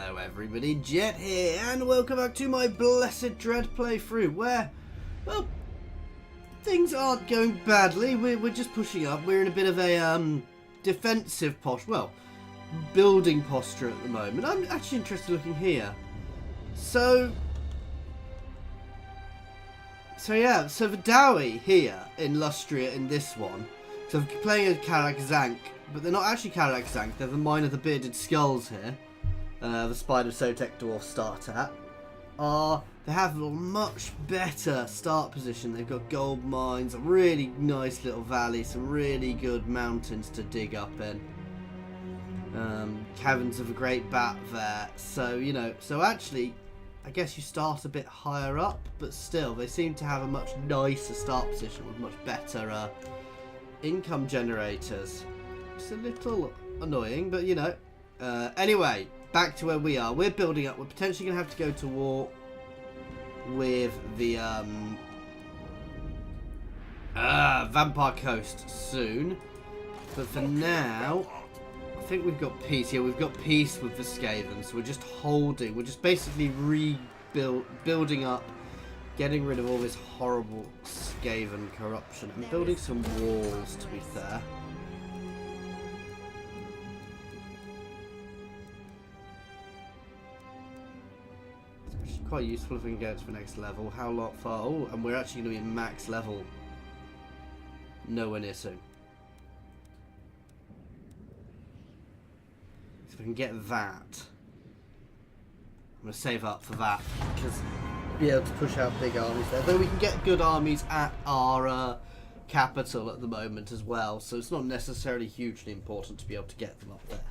Hello everybody, Jet here, and welcome back to my Blessed Dread playthrough, where, well, things aren't going badly. We're just pushing up. We're in a bit of a defensive posture, well, building posture at the moment. I'm actually interested looking here. So the Dowie here in Lustria in this one, so I'm playing as Karak Zank, but they're not actually Karak Zank, they're the Mine of the Bearded Skulls here. The Spider Sotek Dwarf start at, they have a much better start position. They've got gold mines, a really nice little valley, some really good mountains to dig up in. Caverns of a great bat there. So, you know, so actually, I guess you start a bit higher up, but still, they seem to have a much nicer start position with much better income generators. It's a little annoying, but you know. Anyway, back to where we are. We're building up. We're potentially going to have to go to war with the Vampire Coast soon. But for now, I think we've got peace. Yeah, we've got peace with the Skaven. So we're just holding. We're just basically building up, getting rid of all this horrible Skaven corruption, and building some walls, to be fair. Quite useful if we can get to the next level. How far? Oh, and we're actually going to be max level nowhere near soon. So if we can get that, I'm going to save up for that, because we'll be able to push out big armies there. Though we can get good armies at our capital at the moment as well, so it's not necessarily hugely important to be able to get them up there.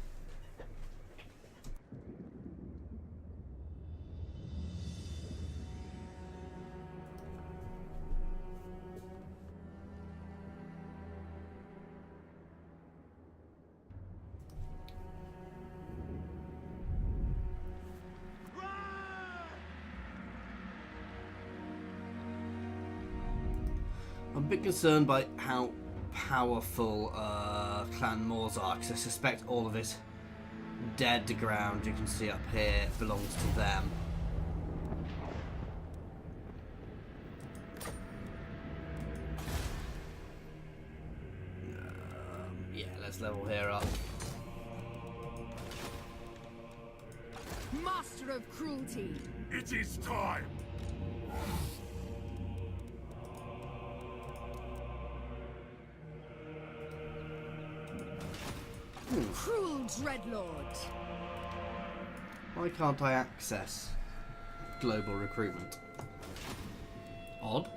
I'm a bit concerned by how powerful Clan Moors are, because I suspect all of this dead ground you can see up here belongs to them. Yeah, let's level here up. Master of cruelty. It is time. Cruel Dreadlord. Why can't I access global recruitment? Odd.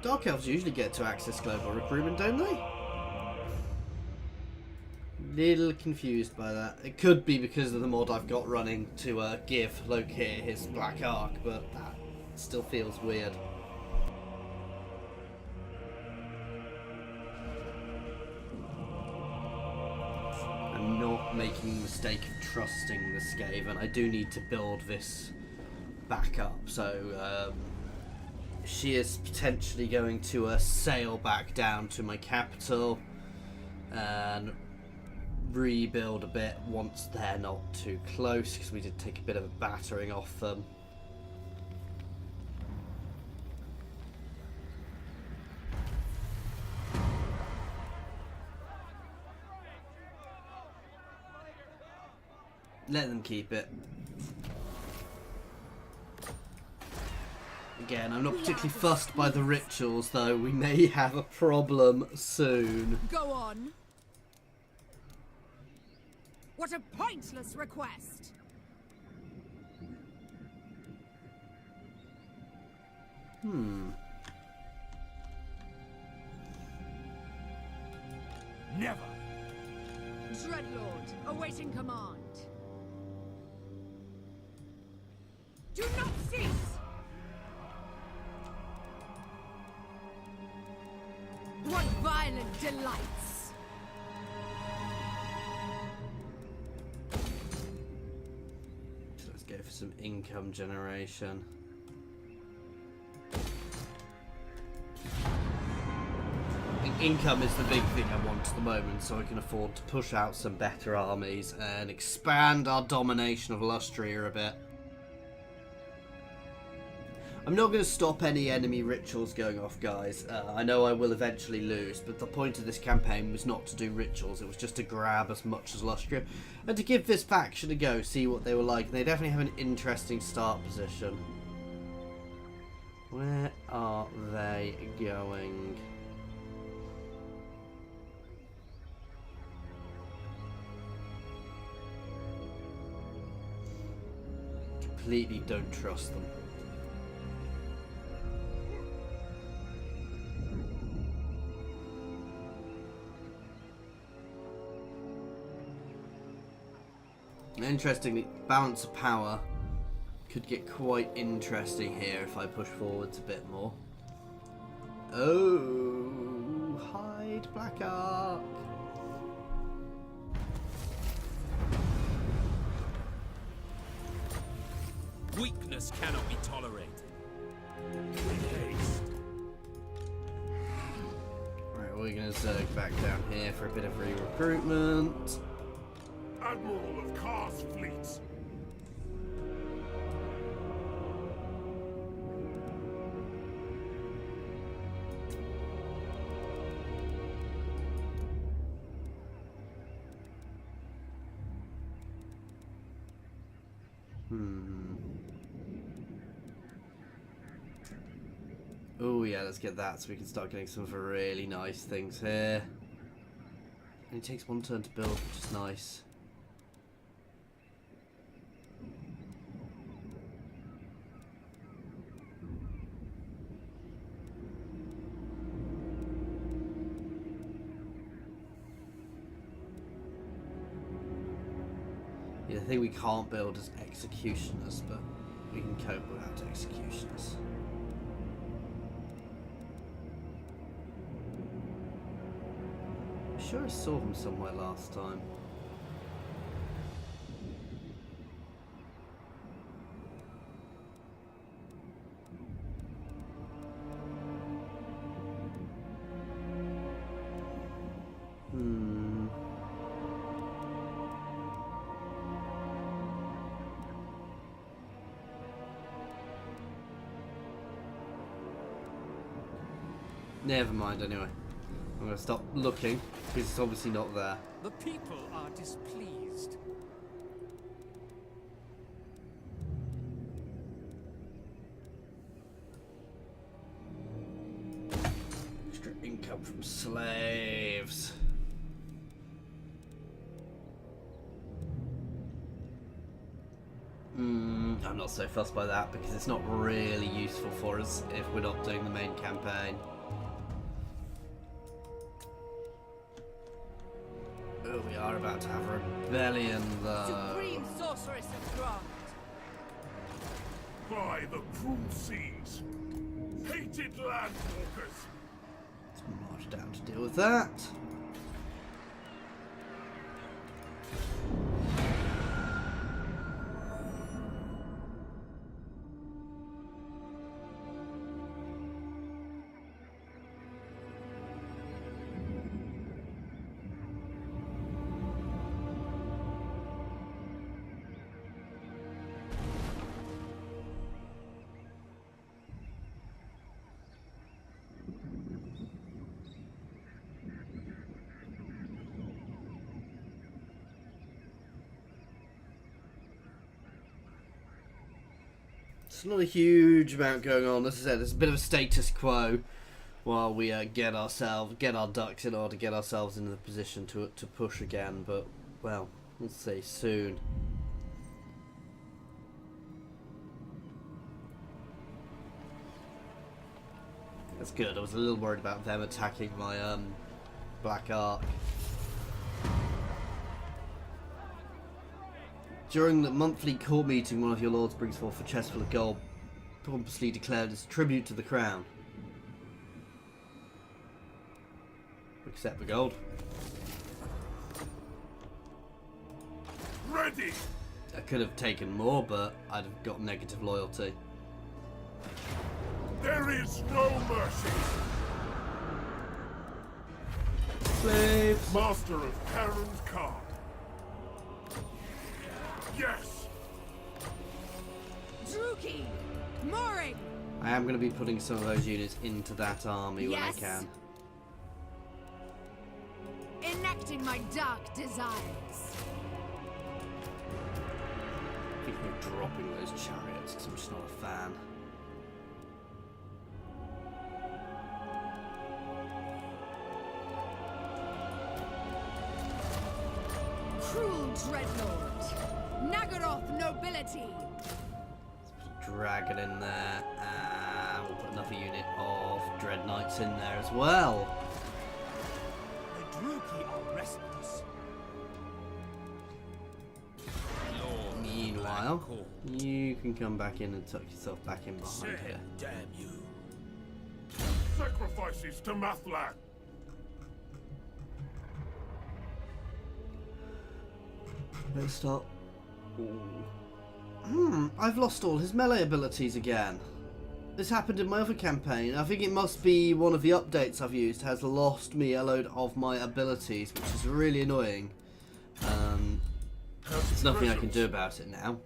Dark Elves usually get to access global recruitment, don't they? Little confused by that. It could be because of the mod I've got running to give Lokhir his Black Arc, but that still feels weird. I'm not making the mistake of trusting the Skaven. I do need to build this back up. So she is potentially going to sail back down to my capital and rebuild a bit once they're not too close, because we did take a bit of a battering off them. Let them keep it. Again, I'm not particularly fussed by the rituals, though. We may have a problem soon. Go on. What a pointless request. Never. Dreadlord, awaiting command. Do not cease! What violent delights! So let's go for some income generation. income is the big thing I want at the moment, so I can afford to push out some better armies and expand our domination of Lustria a bit. I'm not going to stop any enemy rituals going off, guys. I know I will eventually lose, but the point of this campaign was not to do rituals. It was just to grab as much as Lustria and to give this faction a go, see what they were like. They definitely have an interesting start position. Where are they going? Completely don't trust them. Interestingly, balance of power could get quite interesting here if I push forwards a bit more. Oh, hide Black Ark. Weakness cannot be tolerated. With haste. Right, we're going to zerg back down here for a bit of re-recruitment. Admiral of Kar's fleets. Oh yeah, let's get that so we can start getting some really nice things here. And it takes one turn to build, which is nice. Yeah, the thing we can't build is executioners, but we can cope without executioners. I'm sure I saw him somewhere last time. Never mind anyway. I'm going to stop looking because it's obviously not there. The people are displeased. Extra income from slaves. I'm not so fussed by that because it's not really useful for us if we're not doing the main campaign. Oh, we are about to have a rebellion though. Supreme sorceress of Grant. By the cruel seas. Hated landwalkers. Let's march down to deal with that. It's not a huge amount going on. As I said, it's a bit of a status quo while we get our ducks in order to get ourselves into the position to push again. But well, we'll see soon. That's good. I was a little worried about them attacking my Black Ark. During the monthly court meeting, one of your lords brings forth a chest full of gold, pompously declared as tribute to the crown. Accept the gold. Ready! I could have taken more, but I'd have got negative loyalty. There is no mercy! Slaves. Master of Karen's Card. Yes! Druchii! Mooring! I am going to be putting some of those units into that army when I Yes. can. Enacting my dark desires. I think we're dropping those chariots because I'm just not a fan. Cruel dreadlord. Nagaroth nobility. Let's put a dragon in there, and we'll put another unit of dread knights in there as well. The Druchii are restless. Lord, Meanwhile, Black Core. you can come back in and tuck yourself back in behind here. Damn you. Sacrifices to Mathlan. Let's start. I've lost all his melee abilities again. This happened in my other campaign. I think it must be one of the updates I've used has lost me a load of my abilities, which is really annoying. There's nothing I can do about it now.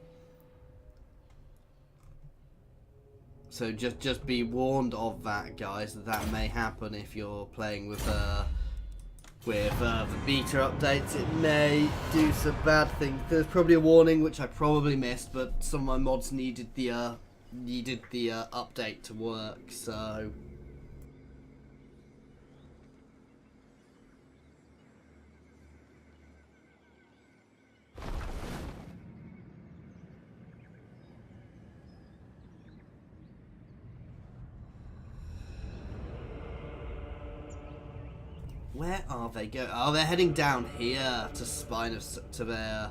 So just be warned of that, guys. That may happen if you're playing with the beta updates. It may do some bad things. There's probably a warning which I probably missed, but some of my mods needed the update to work. So where are they going? Oh, they're heading down here to Spine of to their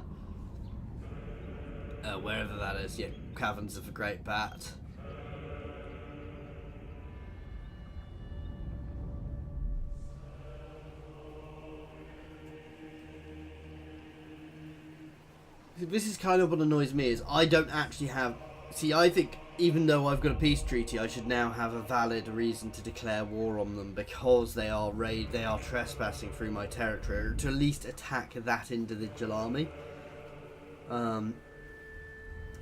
wherever that is. Yeah, Caverns of the Great Bat. This is kind of what annoys me is I don't actually have. See, I think even though I've got a peace treaty, I should now have a valid reason to declare war on them because they are trespassing through my territory, or to at least attack that individual army.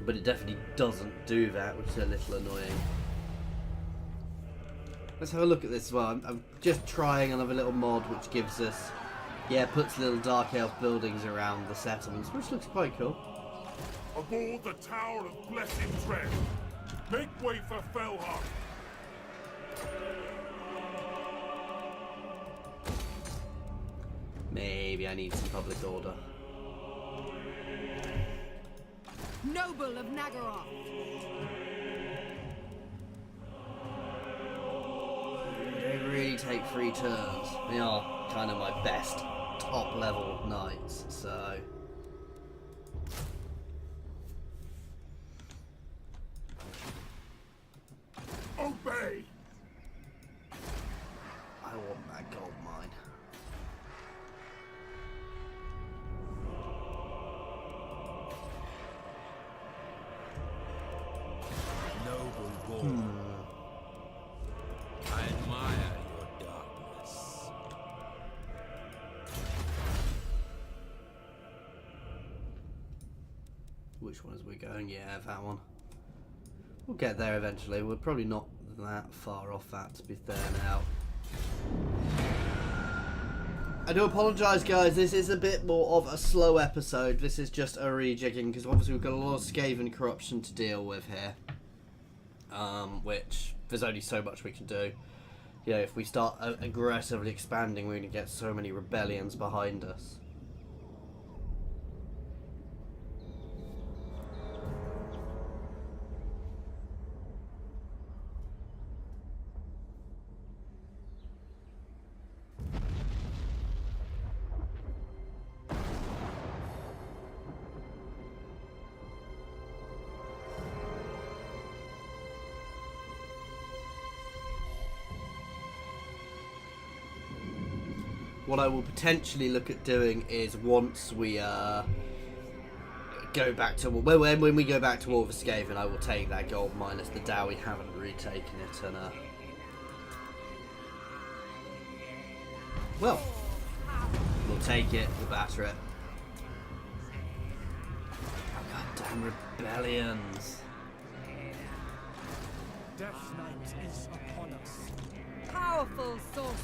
But it definitely doesn't do that, which is a little annoying. Let's have a look at this as well. I'm just trying another little mod which gives us, puts little dark elf buildings around the settlements, which looks quite cool. Aboard the Tower of Blessed Dread. Make way for Fellheart. Maybe I need some public order. Noble of Nagaroth. They really take 3 turns. They are kind of my best top level knights, so. Obey. I want that gold mine. Noble born. I admire your darkness. Which one is we going? Yeah, that one. We'll get there eventually. We're probably not that far off that, to be fair now. I do apologise, guys. This is a bit more of a slow episode. This is just a rejigging, because obviously we've got a lot of Skaven corruption to deal with here. Which, there's only so much we can do. You know, if we start aggressively expanding, we're going to get so many rebellions behind us. What I will potentially look at doing is once we go back to when we go back to War of Skaven, I will take that gold mine as the Dow. We haven't retaken it, and well, We'll take it. We'll batter it. Oh, goddamn rebellions. Death Knight is upon us. Powerful sorceress.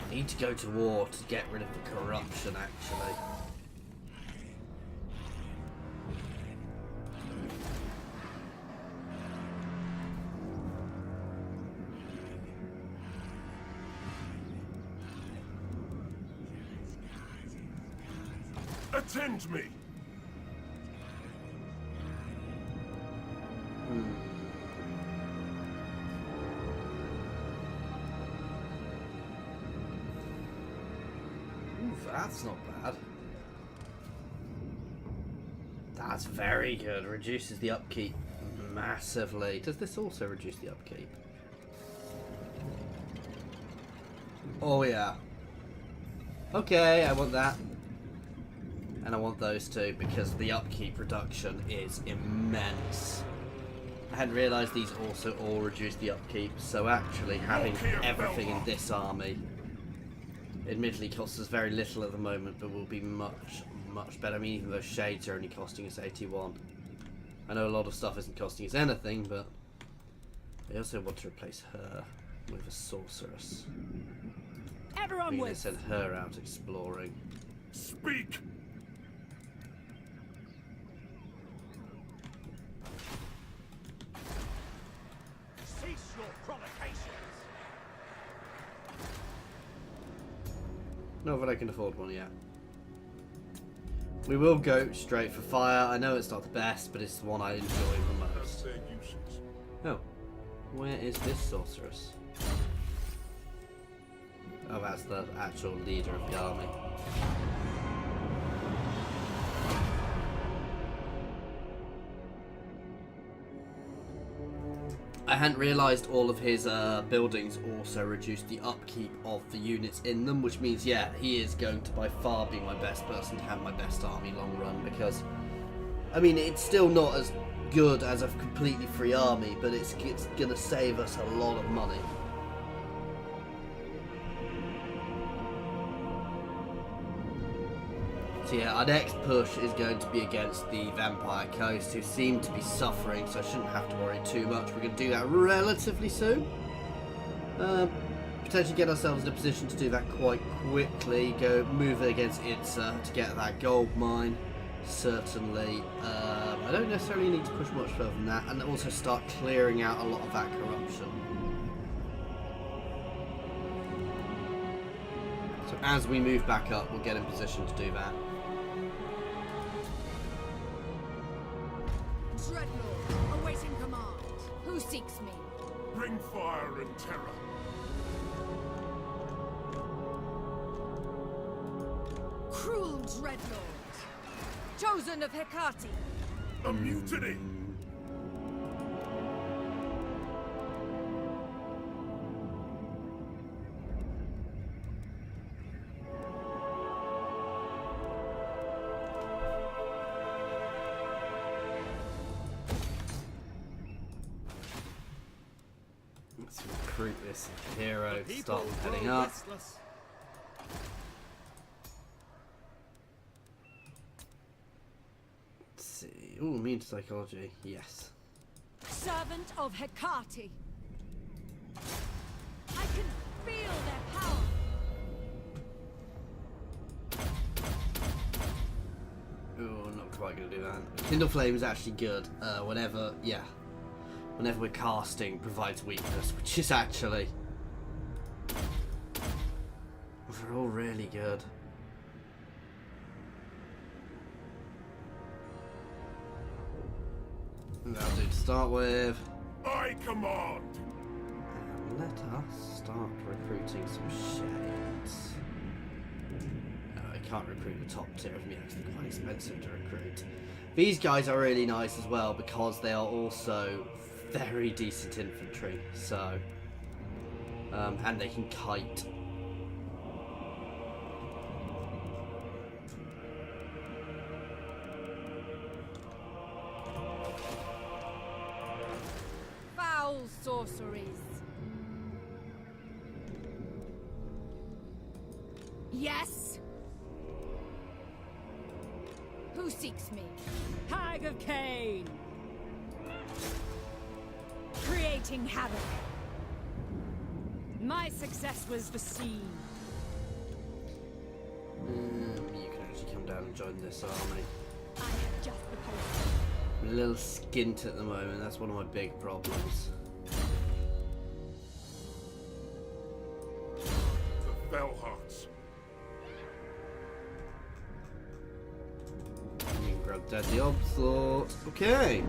I need to go to war to get rid of the corruption, actually. Attend me! Ooh, that's not bad. That's very good. Reduces the upkeep massively. Does this also reduce the upkeep? Oh yeah. Okay, I want that. And I want those two because the upkeep reduction is immense. I hadn't realised these also all reduce the upkeep, so actually having Lokhir everything in Fellheart. this army admittedly costs us very little at the moment, but will be much, much better. I mean, even those shades are only costing us 81. I know a lot of stuff isn't costing us anything, but I also want to replace her with a sorceress. Everyone We're going to with. send her out exploring. Speak! Cease your provocations. Not that I can afford one yet. We will go straight for fire. I know it's not the best, but it's the one I enjoy the That's most. their uses. Oh, where is this sorceress? Oh, that's the actual leader of the army. I hadn't realised all of his buildings also reduce the upkeep of the units in them, which means, yeah, he is going to by far be my best person to have my best army long run, because, I mean, it's still not as good as a completely free army, but it's going to save us a lot of money. So yeah, our next push is going to be against the Vampire Coast, who seem to be suffering, so I shouldn't have to worry too much. We're going to do that relatively soon. Potentially get ourselves in a position to do that quite quickly. Go move against Itza to get that gold mine, certainly. I don't necessarily need to push much further than that, and also start clearing out a lot of that corruption. So as we move back up, we'll get in position to do that. Dreadlord, awaiting command. Who seeks me? Bring fire and terror. Cruel Dreadlord. Chosen of Hecate. A mutiny! Let's recruit this hero, People start grow heading up. restless. Let's see. Ooh, immune to psychology. Yes. Servant of Hecate. I can feel their power. Ooh, not quite gonna do that. Kindle Flame is actually good. Whenever we're casting, provides weakness, which is actually they're all really good. And that'll do to start with. I command! And let us start recruiting some shades. I can't recruit the top tier of me because they're quite expensive to recruit. These guys are really nice as well because they are also very decent infantry, so and they can kite. Foul sorceries. Yes? Who seeks me? Hag of Cain! Creating havoc. My success was foreseen. You can actually come down and join this army. I have just proposed. I'm a little skint at the moment, that's one of my big problems. The Fellhearts. You can grab Deadly Onslaught. Okay.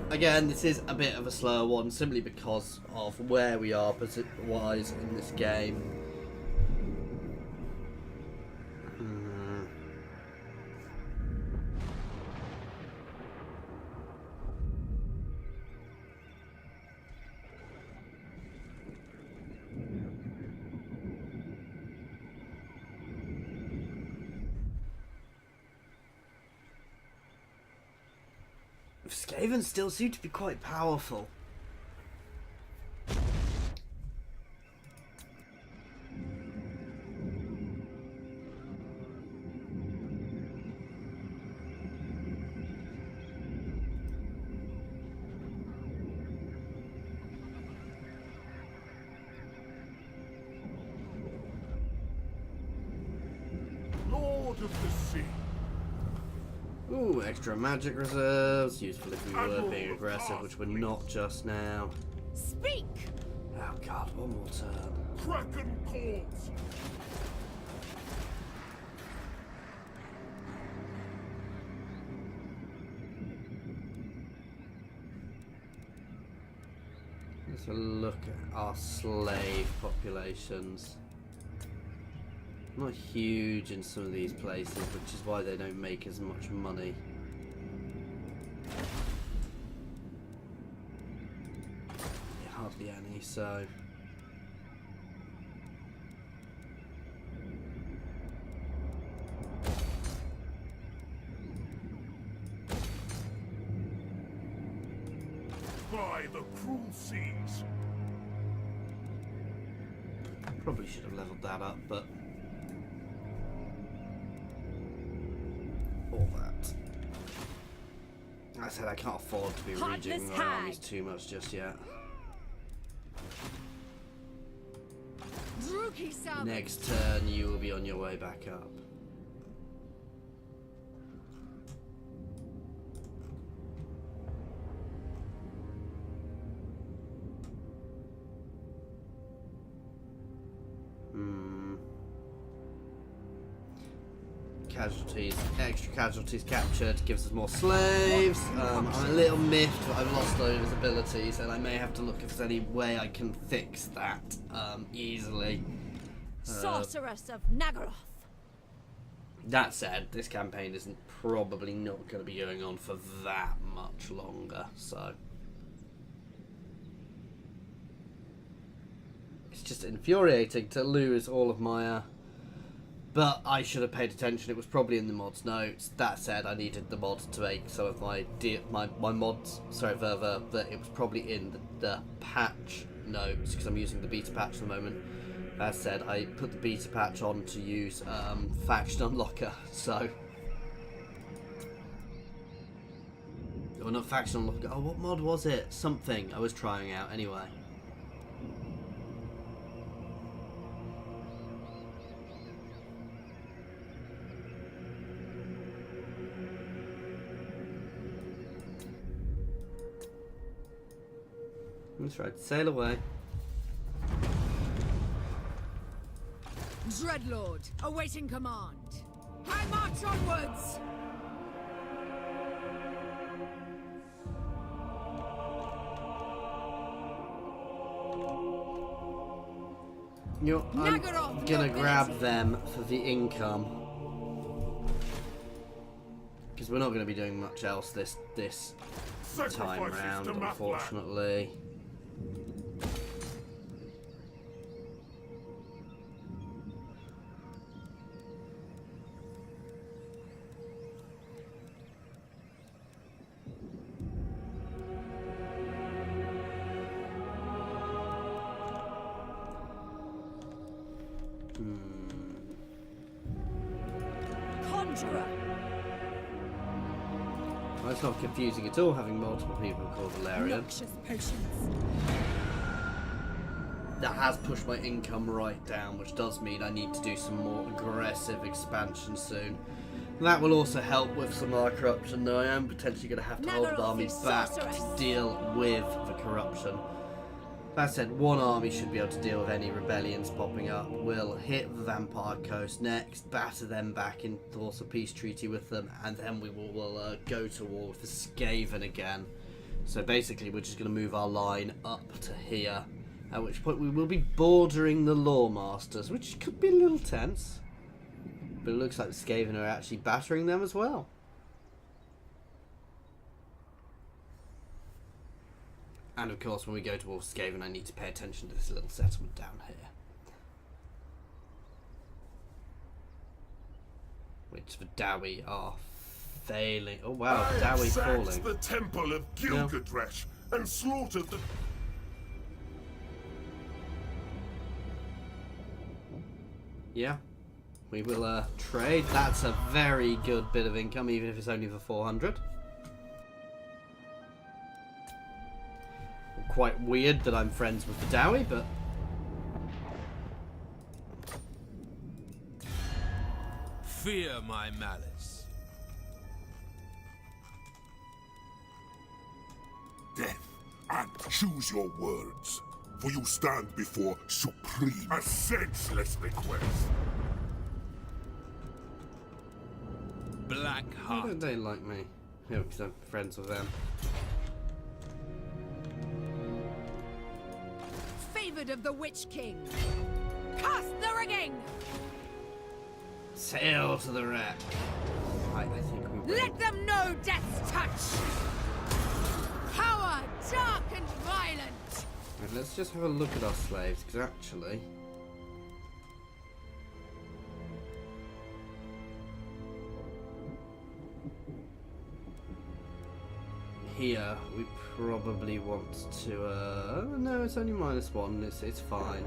Again, this is a bit of a slower one simply because of where we are wise in this game. Skaven still seem to be quite powerful. Lord of the Sea. Ooh, extra magic reserves, useful if we were being aggressive, which we're not just now. Speak! Oh god, one more turn. Kraken Cords. Let's have a look at our slave populations. Not huge in some of these places, which is why they don't make as much money. Yeah, hardly any, so... By the cruel seas. Probably should have leveled that up, but... all that. I said I can't afford to be Heartless rejigging my hag. armies too much just yet. Druchii summoned. Next turn, you will be on your way back up. Casualties, extra casualties captured gives us more slaves. I'm a little miffed that I've lost those abilities, and I may have to look if there's any way I can fix that easily. Sorceress of Nagaroth. That said, this campaign isn't probably not going to be going on for that much longer, so it's just infuriating to lose all of my. But I should have paid attention. It was probably in the mods notes. That said, I needed the mod to make some of my mods. Sorry, Verver. That it was probably in the patch notes because I'm using the beta patch at the moment. As said, I put the beta patch on to use faction unlocker. So, or not faction unlocker. Oh, what mod was it? Something I was trying out anyway. That's right, sail away. Dreadlord, awaiting command. High march onwards! I'm Nagaroth, gonna nobility. grab them for the income. Because we're not gonna be doing much else this time Sacrifices round, to Mathlan. unfortunately. Conjurer. Well, it's not confusing at all having multiple people called Valerian. Noxious potions. That has pushed my income right down, which does mean I need to do some more aggressive expansion soon. And that will also help with some more corruption, though I am potentially going to have to hold an army back to deal with the corruption. That said, one army should be able to deal with any rebellions popping up. We'll hit the Vampire Coast next, batter them back, enforce a peace treaty with them, and then we will go to war with the Skaven again. So basically we're just going to move our line up to here, at which point we will be bordering the Lawmasters, which could be a little tense. But it looks like the Skaven are actually battering them as well. And of course, when we go to war with Skaven, I need to pay attention to this little settlement down here. Which the Dowie are failing. Oh wow, the Dowie falling. The temple of Gilgadresh and slaughtered the... Yeah. We will trade. That's a very good bit of income, even if it's only for 400. Quite weird that I'm friends with the Dowie, but... Fear my malice. Death, and choose your words, for you stand before supreme... A senseless request. Black Why heart. don't they like me? Yeah, because I'm friends with them. Favored of the Witch King. Cast the rigging. Sail to the wreck. I think we will. Let them know death's touch. Power, dark and violent. Right, let's just have a look at our slaves, because actually... Here, we probably want to, no, it's only -1, it's fine.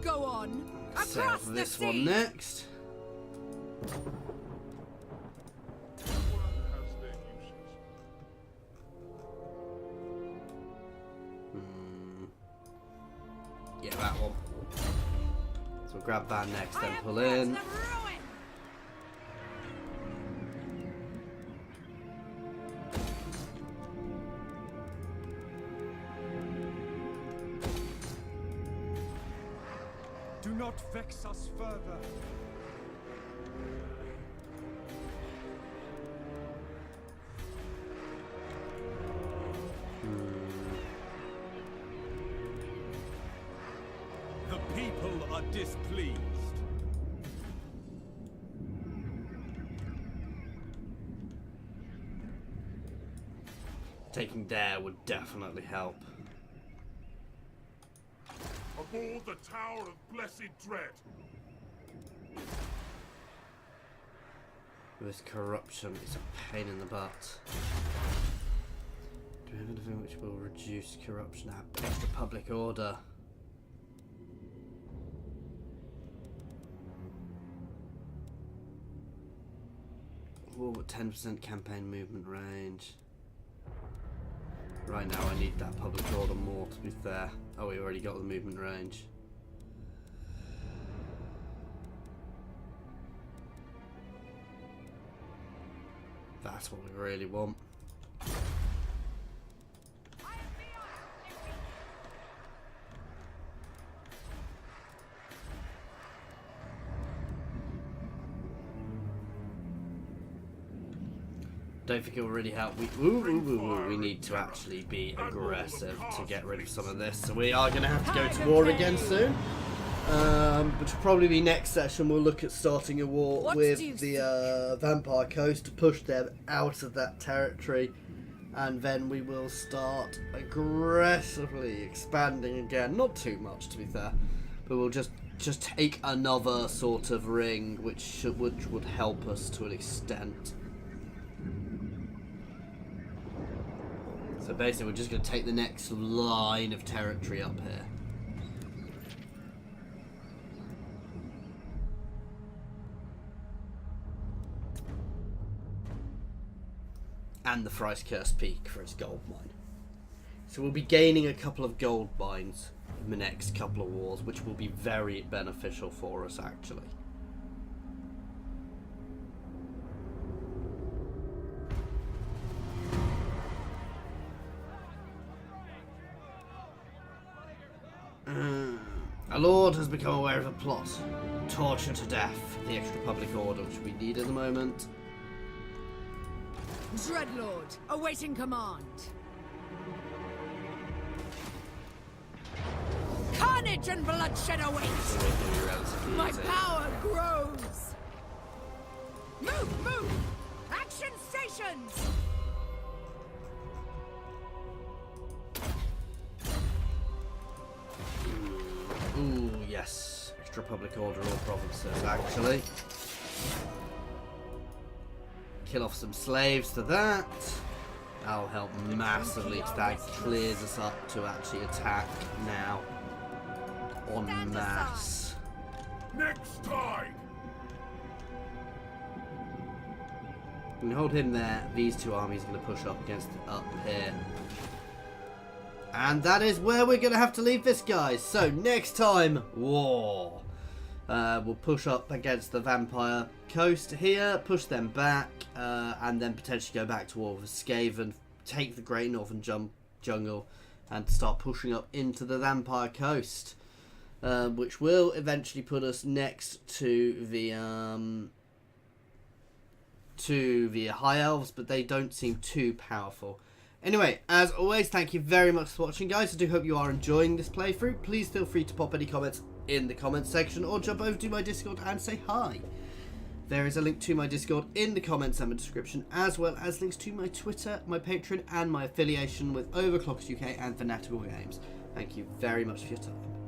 Go on. Sail Across for the this sea. one next. Yeah, that one. So we'll grab that next, I then have pull brought in. them ruin. Do not vex us further. The people are displeased. Taking there would definitely help. Aboard the Tower of Blessed Dread. This corruption is a pain in the butt. Do we have anything which will reduce corruption? Extra public order. Oh, 10% campaign movement range. Right now I need that public order more, to be fair. Oh, we already got the movement range. That's what we really want. Don't think it will really help. We need to actually be aggressive to get rid of some of this. So we are going to have to go to war again soon. But probably the next session we'll look at starting a war What with do you the Vampire Coast to push them out of that territory. And then we will start aggressively expanding again. Not too much, to be fair. But we'll just take another sort of ring which would help us to an extent. So So basically we're just going to take the next line of territory up here. And the Thrice Cursed Peak for its gold mine. So we'll be gaining a couple of gold mines in the next couple of wars, which will be very beneficial for us actually. Our Lord has become aware of a plot. Torture to death. The extra public order which we need at the moment. Dreadlord, awaiting command. Carnage and bloodshed await. My power grows. Move, move. Action stations. Ooh, yes. Extra public order all provinces, actually. Kill off some slaves to that. That'll help massively because that clears us up to actually attack now. En masse. Next time! We can hold him there. These two armies are going to push up against up here. And that is where we're going to have to leave this, guys. So, next time, war. We'll push up against the Vampire Coast here, push them back, and then potentially go back to war with Skaven, take the Great Northern Jungle, and start pushing up into the Vampire Coast. Which will eventually put us next to the High Elves, but they don't seem too powerful. Anyway, as always, thank you very much for watching, guys. I do hope you are enjoying this playthrough. Please feel free to pop any comments in the comments section or jump over to my Discord and say hi. There is a link to my Discord in the comments and the description, as well as links to my Twitter, my Patreon, and my affiliation with Overclockers UK and Fanatical Games. Thank you very much for your time.